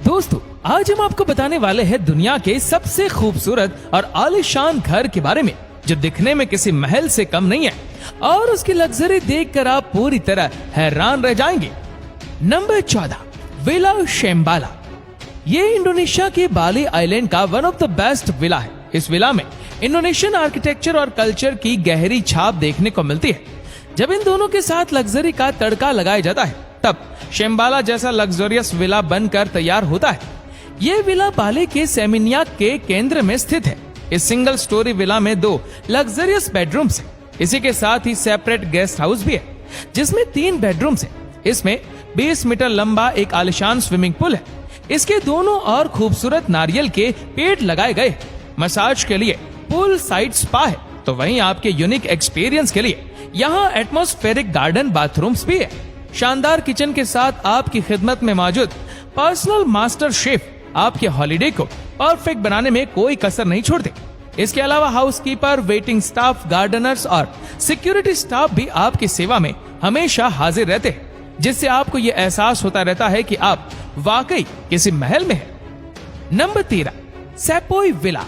दोस्तों, आज हम आपको बताने वाले हैं दुनिया के सबसे खूबसूरत और आलीशान घर के बारे में, जो दिखने में किसी महल से कम नहीं है और उसकी लग्जरी देखकर आप पूरी तरह हैरान रह जाएंगे। Number 14, villa Shambala. ये इंडोनेशिया के बाली आइलैंड का one of the best villa है। इस विला में इंडोनेशियन आर्किटेक्चर और कल्चर की गहरी छाप देखने को मिलती है। जब इन दोनों के साथ लग्जरी का तड़का लगाया जाता है, तब शेम्बाला जैसा लग्जरियस विला बनकर तैयार होता है। ये विला बाली के सेमिनियाक के केंद्र में स्थित है। इस सिंगल स्टोरी विला में 2 लग्जरियस बेडरूम्स हैं। इसी के साथ ही सेपरेट गेस्ट हाउस भी है, जिसमें 3 बेडरूम्स हैं। इसमें 20 मीटर लंबा एक आलीशान स्विमिंग पूल है। इसके दोनों और खूबसूरत नारियल के पेड़ लगाए गए। मसाज के लिए पूल साइड स्पा है, तो वहीं आपके यूनिक एक्सपीरियंस के लिए यहाँ एटमॉस्फेरिक गार्डन बाथरूम्स भी है। शानदार किचन के साथ आपकी खिदमत में मौजूद पर्सनल मास्टर शेफ आपके हॉलिडे को परफेक्ट बनाने में कोई कसर नहीं छोड़ते। इसके अलावा हाउसकीपर, वेटिंग स्टाफ, गार्डनर्स और सिक्योरिटी स्टाफ भी आपकी सेवा में हमेशा हाजिर रहते हैं, जिससे आपको ये एहसास होता रहता है कि आप वाकई किसी महल में हैं। Number 13, सेपोई villa.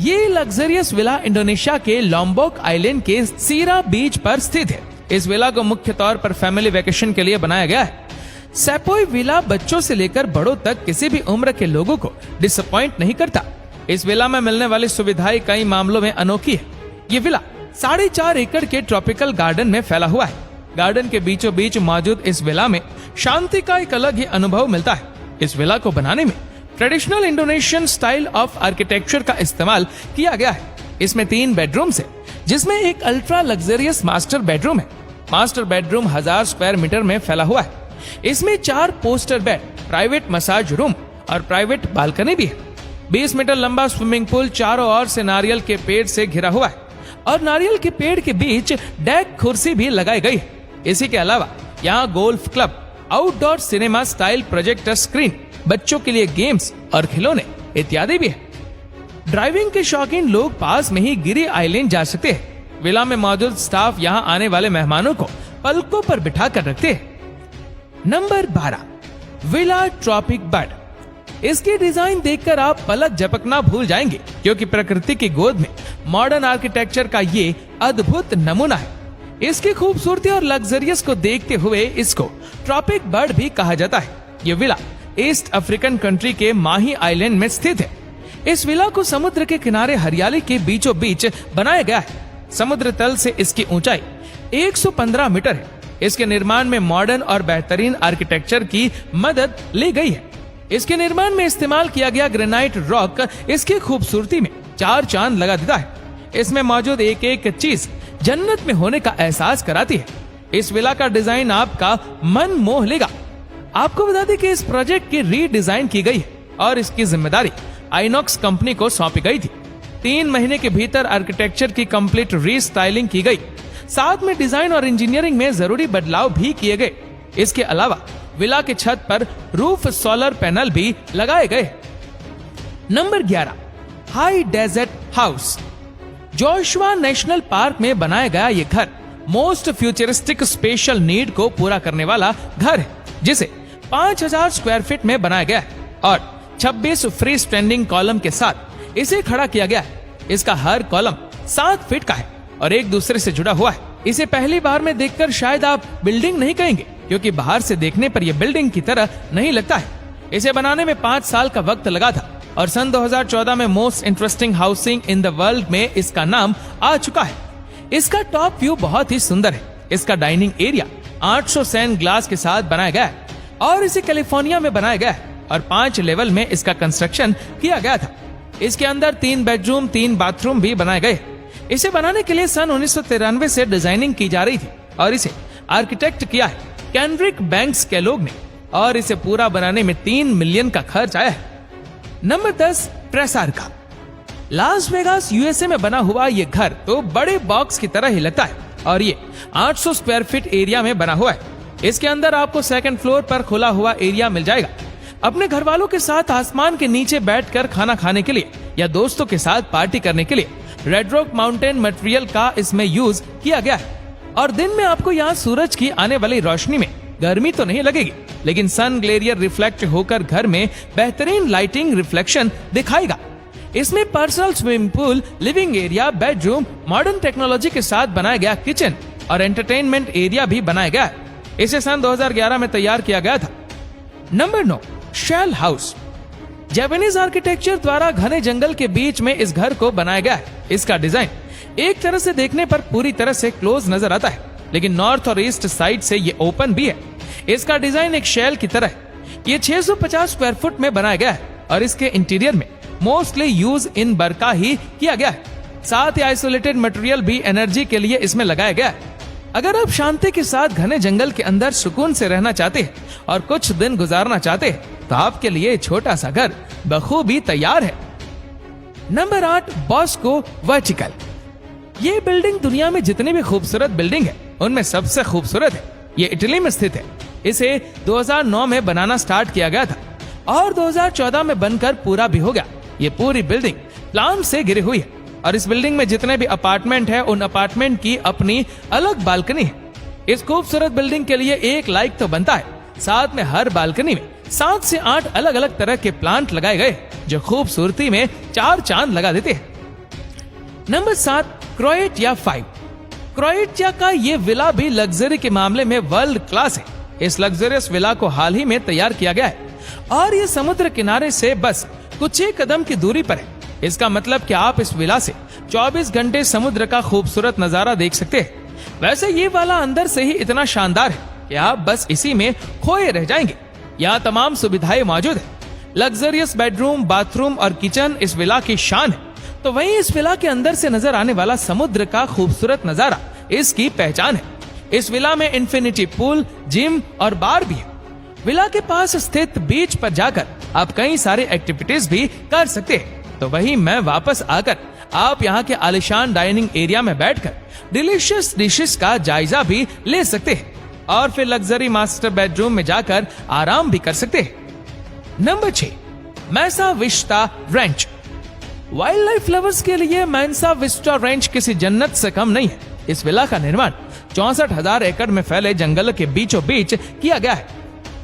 ये लग्जरियस विला इंडोनेशिया के लॉम्बोक आइलैंड के सीरा बीच पर स्थित है। इस विला को मुख्य तौर पर फैमिली वेकेशन के लिए बनाया गया है। सेपोई विला बच्चों से लेकर बड़ों तक किसी भी उम्र के लोगों को डिसअपॉइंट नहीं करता। इस विला में मिलने वाली सुविधाएं कई मामलों में अनोखी है। ये विला 4.5 एकड़ के ट्रॉपिकल गार्डन में फैला हुआ है। गार्डन के बीचों बीच मौजूद इस विला में शांति का एक अलग ही अनुभव मिलता है। इस विला को बनाने में traditional Indonesian style of architecture का इस्तेमाल किया गया है। इसमें 3 बेडरूम्स है, जिसमें एक अल्ट्रा लग्जरियस मास्टर बेडरूम है। मास्टर बेडरूम 1000 स्क्वायर मीटर में फैला हुआ है। इसमें 4 poster bed, private massage room और प्राइवेट बालकनी भी है। 20 मीटर लंबा स्विमिंग पूल चारों ओर से नारियल के पेड़ से घिरा हुआ है और नारियल के पेड़ के बीच डेक कुर्सी भी लगाई गई है। इसी के अलावा यहाँ golf club, outdoor cinema style projector screen, बच्चों के लिए गेम्स और खिलौने इत्यादि भी है। ड्राइविंग के शौकीन लोग पास में ही गिरी आइलैंड जा सकते हैं। विला में मौजूद स्टाफ यहाँ आने वाले मेहमानों को पलकों पर बिठा कर रखते हैं। Number 12, villa tropic bird. इसकी डिजाइन देखकर आप पलक झपकना भूल जाएंगे, क्योंकि प्रकृति की गोद में मॉडर्न आर्किटेक्चर का ये अद्भुत नमूना है। इसकी खूबसूरती और लग्जरियस को देखते हुए इसको ट्रॉपिक बर्ड भी कहा जाता है। ये विला ईस्ट अफ्रीकन कंट्री के माही आइलैंड में स्थित है। इस विला को समुद्र के किनारे हरियाली के बीचों बीच बनाया गया है। समुद्र तल से इसकी ऊंचाई 115 मीटर है। इसके निर्माण में मॉडर्न और बेहतरीन आर्किटेक्चर की मदद ली गई है। इसके निर्माण में इस्तेमाल किया गया ग्रेनाइट रॉक इसकी खूबसूरती में 4 चांद लगा देता है। इसमें मौजूद एक एक चीज जन्नत में होने का एहसास कराती है। इस विला का डिजाइन आपका मन मोह लेगा। आपको बता दें कि इस प्रोजेक्ट की रीडिजाइन की गई है और इसकी जिम्मेदारी आइनॉक्स कंपनी को सौंपी गई थी। 3 महीने के भीतर आर्किटेक्चर की कंप्लीट रीस्टाइलिंग की गई। साथ में डिजाइन और इंजीनियरिंग में जरूरी बदलाव भी किए गए। इसके अलावा विला के छत पर रूफ सोलर पैनल भी लगाए गए। Number 11, high desert house. Joshua national park में बनाया गया ये घर मोस्ट फ्यूचरिस्टिक स्पेशल नीड को पूरा करने वाला घर है, जिसे 5000 स्क्वायर फीट में बनाया गया है और 26 फ्री स्टैंडिंग कॉलम के साथ इसे खड़ा किया गया है। इसका हर कॉलम 7 फीट का है और एक दूसरे से जुड़ा हुआ है। इसे पहली बार में देखकर शायद आप बिल्डिंग नहीं कहेंगे, क्योंकि बाहर से देखने पर यह बिल्डिंग की तरह नहीं लगता है। इसे बनाने में 5 साल का वक्त लगा था और सन 2014 में most interesting housing in the world में इसका नाम आ चुका है। इसका टॉप व्यू बहुत ही सुंदर है। इसका डाइनिंग एरिया 800 सैन ग्लास के साथ बनाया गया है और इसे कैलिफोर्निया में बनाया गया है और 5 लेवल में इसका कंस्ट्रक्शन किया गया था। इसके अंदर 3 बेडरूम, 3 बाथरूम भी बनाए गए। इसे बनाने के लिए सन 1993 से डिजाइनिंग की जा रही थी और इसे आर्किटेक्ट किया है केंड्रिक बैंक्स कैलोग ने और इसे पूरा बनाने में 3 मिलियन का खर्च आया है। नंबर 10, ट्रेसार्का। लास वेगास यूएसए में बना हुआ ये घर तो बड़े बॉक्स की तरह ही लगता है और ये 800 स्क्वायर फीट एरिया में बना हुआ है। इसके अंदर आपको 2nd फ्लोर पर खुला हुआ एरिया मिल जाएगा। अपने घर वालों के साथ आसमान के नीचे बैठकर खाना खाने के लिए या दोस्तों के साथ पार्टी करने के लिए रेड रॉक माउंटेन मटेरियल का इसमें यूज किया गया है और दिन में आपको यहाँ सूरज की आने वाली रोशनी में गर्मी तो नहीं लगेगी, लेकिन सन ग्लेरियर रिफ्लेक्ट होकर घर में बेहतरीन लाइटिंग रिफ्लेक्शन दिखाएगा। इसमें personal swimming pool, living area, bedroom, modern technology के साथ बनाया गया किचन और एंटरटेनमेंट एरिया भी बनाया गया है। इसे सन 2011 में तैयार किया गया था। Number 9, shell house. Japanese architecture द्वारा घने जंगल के बीच में इस घर को बनाया गया है। इसका डिजाइन एक तरह से देखने पर पूरी तरह से क्लोज नजर आता है, लेकिन नॉर्थ और ईस्ट साइड से ये ओपन भी है। इसका डिजाइन एक शेल की तरह है। ये 650 स्क्वायर फुट में बनाया गया है और इसके इंटीरियर में मोस्टली यूज इन बरका ही किया गया है। साथ ही आइसोलेटेड मटेरियल भी एनर्जी के लिए इसमें लगाया गया है। अगर आप शांति के साथ घने जंगल के अंदर सुकून से रहना चाहते हैं और कुछ दिन गुजारना चाहते हैं, तो आपके लिए छोटा सा घर बखूबी तैयार है। Number 8, Bosco vertical. ये बिल्डिंग दुनिया में जितनी भी खूबसूरत बिल्डिंग है उनमें सबसे खूबसूरत है। ये इटली में स्थित है। इसे 2009 में बनाना स्टार्ट किया गया था और 2014 में बनकर पूरा भी हो गया। ये पूरी बिल्डिंग प्लान से घिरी हुई है और इस बिल्डिंग में जितने भी अपार्टमेंट है उन अपार्टमेंट की अपनी अलग बालकनी है। इस खूबसूरत बिल्डिंग के लिए 1 लाइक तो बनता है। साथ में हर बालकनी में 7 से 8 अलग अलग तरह के प्लांट लगाए गए जो खूबसूरती में 4 चांद लगा देते हैं। नंबर 7, क्रोएटिया 5। क्रोएटिया का ये विला भी लग्जरी के मामले में वर्ल्ड क्लास है। इस लग्जरियस विला को हाल ही में तैयार किया गया है और ये समुद्र किनारे से बस कुछ ही कदम की दूरी पर है। इसका मतलब कि आप इस विला से 24 घंटे समुद्र का खूबसूरत नजारा देख सकते हैं। वैसे ये वाला अंदर से ही इतना शानदार है कि आप बस इसी में खोए रह जाएंगे। यहाँ तमाम सुविधाएं मौजूद है। लग्जरियस बेडरूम, बाथरूम और किचन इस विला की शान है। तो वहीं इस विला के अंदर से नजर आने वाला समुद्र का खूबसूरत नजारा इसकी पहचान है। इस विला में इंफिनिटी पूल, जिम और बार भी है। विला के पास स्थित बीच पर जाकर आप कई सारे एक्टिविटीज भी कर सकते हैं। तो वहीं मैं वापस आकर आप यहाँ के आलिशान डाइनिंग एरिया में बैठकर डिलीशियस डिशेस का जायजा भी ले सकते हैं और फिर लग्जरी मास्टर बेडरूम में जाकर आराम भी कर सकते हैं। Number 6, Mesa Vista ranch. Wildlife lovers के लिए मैसा विस्टा रेंच किसी जन्नत से कम नहीं है। इस विला का निर्माण 64,000 एकड़ में फैले जंगल के बीचों बीच किया गया है।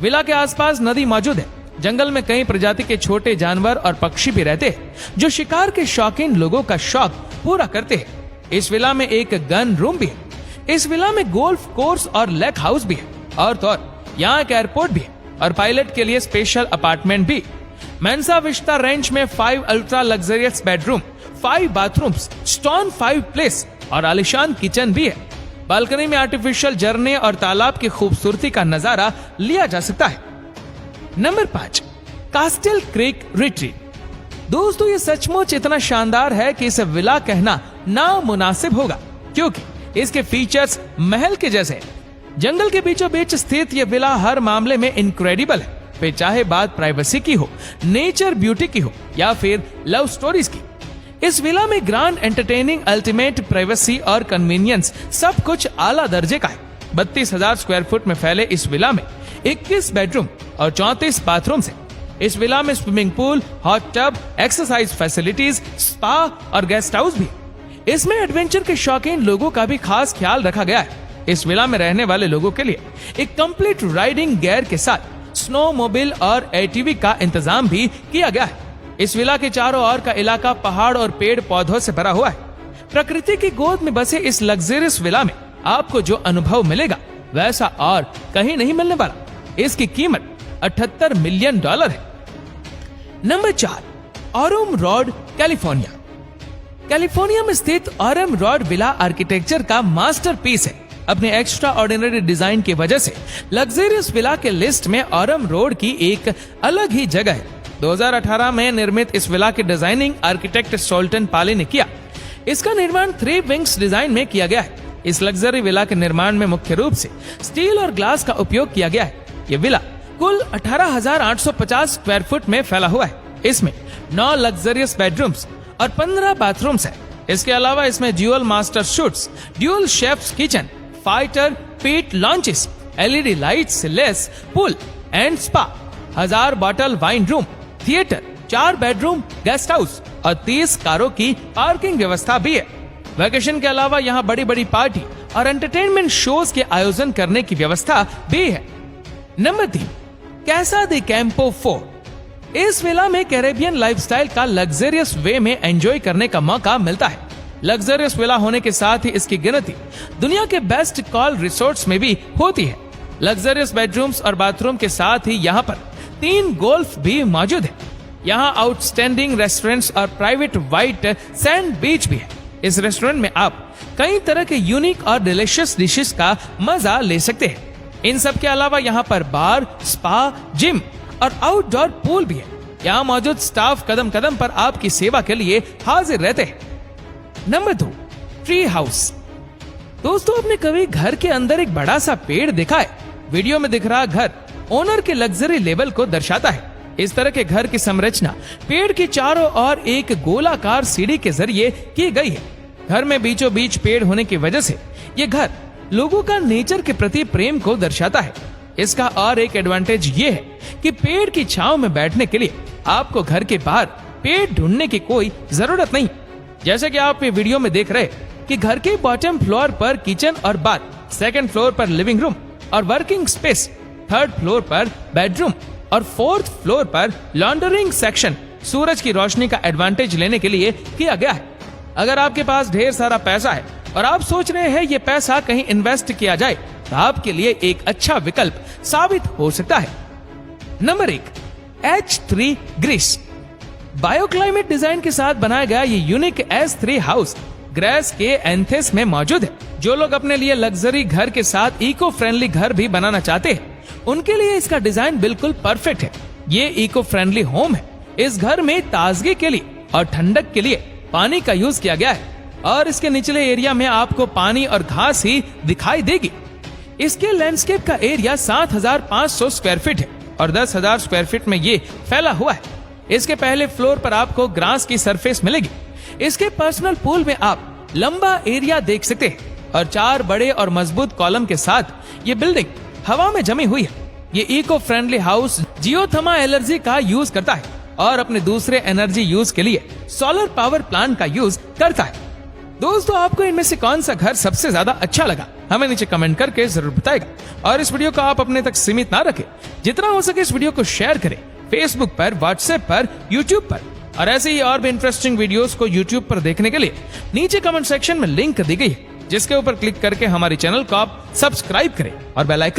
विला के आसपास नदी मौजूद है। जंगल में कई प्रजाति के छोटे जानवर और पक्षी भी रहते हैं जो शिकार के शौकीन लोगों का शौक पूरा करते हैं। इस विला में एक गन रूम भी है। इस विला में गोल्फ कोर्स और लेक हाउस भी है और तो और यहाँ एक एयरपोर्ट भी है और पायलट के लिए स्पेशल अपार्टमेंट भी। मैसा विस्टा रेंच में 5 ultra luxurious bedroom, 5 bathrooms, stone 5 place और आलिशान किचन भी है। बालकनी में आर्टिफिशियल झरने और तालाब की खूबसूरती का नजारा लिया जा सकता है। Number 5, कास्टल creek retreat. दोस्तों ये सचमुच इतना शानदार है कि इसे विला कहना नामुनासिब होगा, क्योंकि इसके फीचर्स महल के जैसे हैं। जंगल के बीचों बीच स्थित ये विला हर मामले में इनक्रेडिबल है, फिर चाहे बात प्राइवेसी की हो, नेचर ब्यूटी की हो या फिर लव स्टोरीज की। इस विला में ग्रांड एंटरटेनिंग, अल्टीमेट प्राइवेसी और कन्वीनियंस सब कुछ आला दर्जे का है। 32,000 स्क्वायर फुट में फैले इस विला में 21 बेडरूम और 34 बाथरूम है। इस विला में swimming pool, hot tub, exercise facilities, spa और गेस्ट हाउस भी। इसमें एडवेंचर के शौकीन लोगों का भी खास ख्याल रखा गया है। इस विला में रहने वाले लोगों के लिए एक कंप्लीट राइडिंग गियर के साथ स्नो मोबिल और एटीवी का इंतजाम भी किया गया है। इस विला के चारों ओर का इलाका पहाड़ और पेड़ पौधों से भरा हुआ है। प्रकृति की गोद में बसे इस लग्जरियस विला में आपको जो अनुभव मिलेगा वैसा और कहीं नहीं मिलने वाला। इसकी कीमत $78 मिलियन है। Number 4, Aurum road, California. California में स्थित ऑरम रोड विला आर्किटेक्चर का मास्टरपीस है। अपने एक्स्ट्रा ऑर्डिनरी डिजाइन की वजह से लग्जरियस विला के लिस्ट में ऑरम रोड की एक अलग ही जगह है। 2018 में निर्मित इस विला की डिजाइनिंग आर्किटेक्ट सोल्टन पाली ने किया। इसका निर्माण 3 विंग्स डिजाइन में किया गया है। इस लग्जरी विला के निर्माण में मुख्य रूप से स्टील और ग्लास का उपयोग किया गया है। ये विला कुल 18,850 स्क्वायर फुट में फैला हुआ है। इसमें 9 लग्जरियस बेडरूम्स और 15 बाथरूम्स है। इसके अलावा इसमें dual master suites, dual chef's kitchen, fighter pit launches, LED lights, lace pool and spa, 1000 bottle wine room, theatre, 4 bedroom, guest house और 30 कारों की पार्किंग व्यवस्था भी है। वैकेशन के अलावा यहाँ बड़ी बड़ी पार्टी और एंटरटेनमेंट शोज के आयोजन करने की व्यवस्था भी है। नंबर 3, कैसा द कैंपो फोर्ट। इस विला में कैरेबियन लाइफस्टाइल का लग्जरियस वे में एंजॉय करने का मौका मिलता है। लग्जरियस विला होने के साथ ही इसकी गिनती दुनिया के बेस्ट कॉल रिसोर्ट्स में भी होती है। लग्जरियस बेडरूम्स और बाथरूम के साथ ही यहाँ पर 3 गोल्फ भी मौजूद है। यहाँ आउटस्टैंडिंग रेस्टोरेंट्स और प्राइवेट व्हाइट सैंड बीच भी है। इस रेस्टोरेंट में आप कई तरह के यूनिक और डिलीशियस डिशेस का मजा ले सकते हैं। इन सब के अलावा यहाँ पर बार, स्पा, जिम और आउटडोर पूल भी है। यहाँ मौजूद स्टाफ कदम कदम पर आपकी सेवा के लिए हाजिर रहते हैं। Number 2, tree house. दोस्तों, आपने कभी घर के अंदर एक बड़ा सा पेड़ देखा है? वीडियो में दिख रहा घर ओनर के लग्जरी लेवल को दर्शाता है। इस तरह के घर की संरचना पेड़ के चारों ओर एक गोलाकार सीढ़ी के जरिए की गई है। घर में बीचों बीच पेड़ होने की वजह से ये घर लोगों का नेचर के प्रति प्रेम को दर्शाता है। इसका और एक एडवांटेज ये है कि पेड़ की छांव में बैठने के लिए आपको घर के बाहर पेड़ ढूंढने की कोई जरूरत नहीं। जैसे कि आप ये वीडियो में देख रहे कि घर के बॉटम फ्लोर पर किचन और बाथ, सेकंड फ्लोर पर लिविंग रूम और वर्किंग स्पेस, थर्ड फ्लोर पर बेडरूम और फोर्थ फ्लोर पर लॉन्ड्रिंग सेक्शन सूरज की रोशनी का एडवांटेज लेने के लिए किया गया है। अगर आपके पास ढेर सारा पैसा है और आप सोच रहे हैं ये पैसा कहीं इन्वेस्ट किया जाए तो आपके लिए एक अच्छा विकल्प साबित हो सकता है। Number 1, H3 Greece. बायोक्लाइमेट डिजाइन के साथ बनाया गया ये यूनिक H3 हाउस ग्रेस के एंथेस में मौजूद है। जो लोग अपने लिए लग्जरी घर के साथ इको फ्रेंडली घर भी बनाना चाहते हैं, उनके लिए इसका डिजाइन बिल्कुल परफेक्ट है। ये इको फ्रेंडली होम है। इस घर में ताजगी के लिए और ठंडक के लिए पानी का यूज किया गया है और इसके निचले एरिया में आपको पानी और घास ही दिखाई देगी। इसके लैंडस्केप का एरिया 7,500 स्क्वायर फीट है और 10,000 स्क्वायर फीट में ये फैला हुआ है। इसके पहले फ्लोर पर आपको ग्रास की सरफेस मिलेगी। इसके पर्सनल पूल में आप लंबा एरिया देख सकते हैं और 4 बड़े और मजबूत कॉलम के साथ ये बिल्डिंग हवा में जमी हुई है। ये eco friendly house geothermal energy का यूज करता है और अपने दूसरे एनर्जी यूज के लिए सोलर पावर प्लांट का यूज करता है। दोस्तों, आपको इनमें से कौन सा घर सबसे ज्यादा अच्छा लगा, हमें नीचे कमेंट करके जरूर बताएगा। और इस वीडियो को आप अपने तक सीमित ना रखें, जितना हो सके इस वीडियो को शेयर करें फेसबुक पर, व्हाट्सएप पर, यूट्यूब पर। और ऐसे ही और भी इंटरेस्टिंग वीडियोस को यूट्यूब पर देखने के लिए नीचे कमेंट सेक्शन में लिंक दी गई है, जिसके ऊपर क्लिक करके हमारे चैनल को आप सब्सक्राइब करें और बेल आइकन